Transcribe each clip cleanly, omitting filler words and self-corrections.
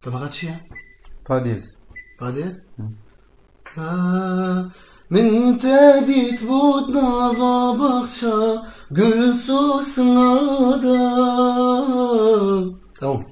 فقط چیه؟ پادیز من تدیت بود نوا بخشا گل سوسنادا تمام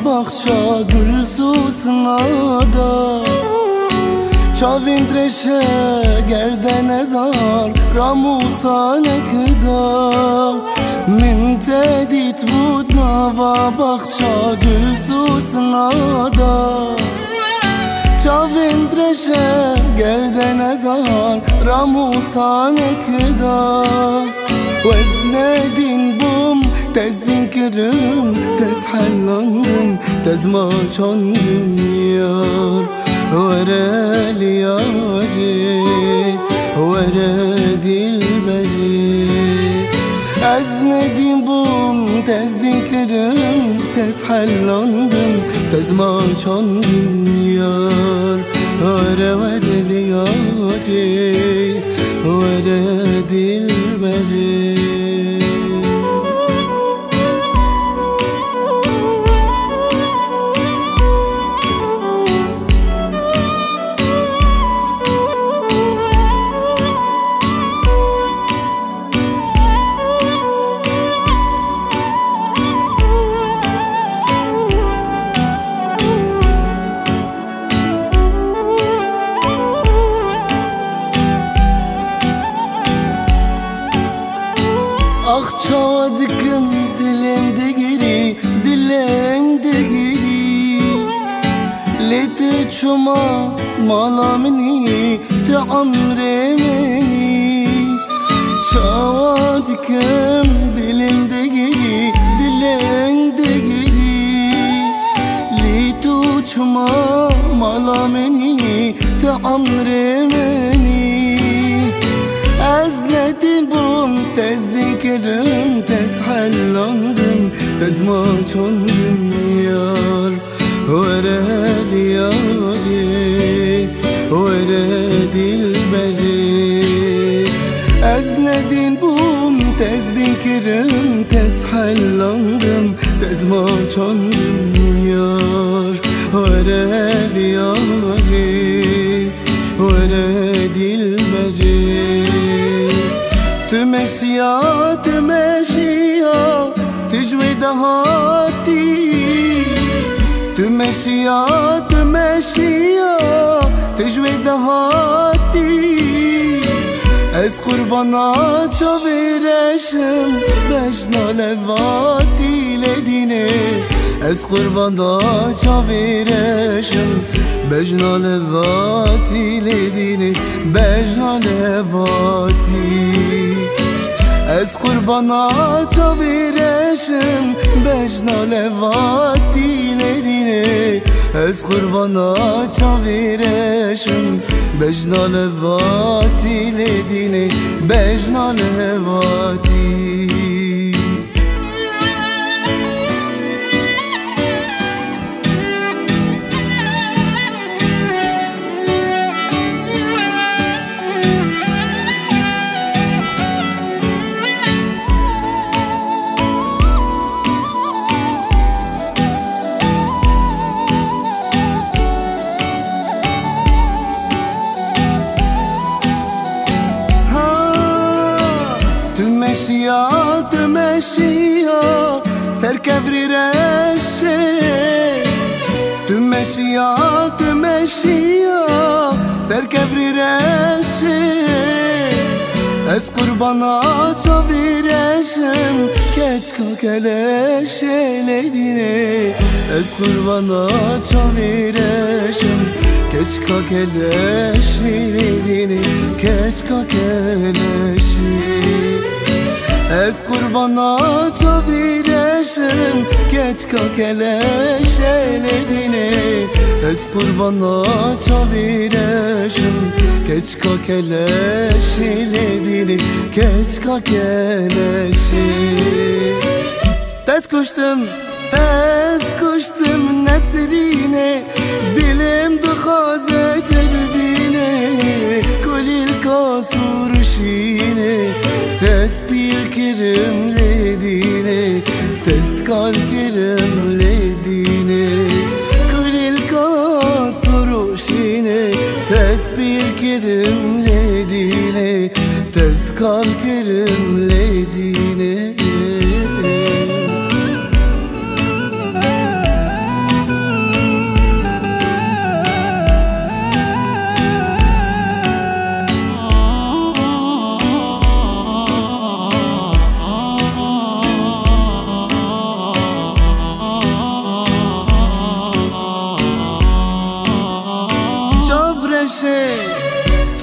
Bakşa gül susnada Çavin treşe gerde nezar Ramusa nekda Min tedit bud nava bakşa gül susnada Çavin treşe gerde nezar Ramusa nekda Veznedin bum Tezdin kırım, tez hallandım, tez maçandım yar Vere liyari, vere dilberi Eznedim bum, tezdin kırım, tez hallandım, tez maçandım yar Vere liyari, vere dilberi Ah çadıkım dilimde giri Lete çuma malamini te amremeni Çadıkım dilimde giri Lete çuma malamini te amremeni Ezledim bum tezdin kırım tez hallandım tez maçandım yar Vere liyari vere dilberi Ezledin bum tezdin kırım tez hallandım tez maçandım yar Vere liyari vere dilberi تمشيا تجوي دهاتي تمشيا تجوي دهاتي از قربانا چاویرشم بجنا لواتی لدینه از قربانا چاویرشم بجنا لواتی لدینه بجنا لواتی از قربانا چاویرشم بجنا لواتی لدینه از قربانا چاویرشم بجنا لواتی لدینه بجنا لواتی تمشيا سركفري رشي تمشيا سركفري رشي از قربانا چاویرشم کچکا کلشه لدینه از قربانا چاویرشم کچکا کلشه لدینه کچکا کلشه Ez kurbana çavireşim geç kakeleşele dine. Ez kurbana çavireşim geç kakeleşele dine. Geç kakeleşi. Tez kuştum nesrine, dilim dıxaze terbine. Kulil kasurşine, ses bir kirim ledine. Tez kal kirim ledine. Kulil kasurşine, tez bir kirim ledine. Tez kal kirim ledine.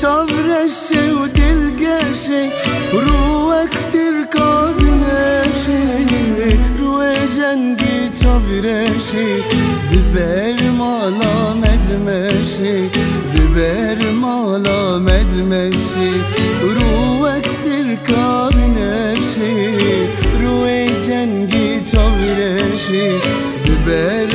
Çavreşe u dilgeşe ruh ektir kabneşe. Ruh cengi çavreşe diber malam edmeşe. Diber malam edmeşe. Ruh ektir kabneşe. Ruh cengi çavreşe diber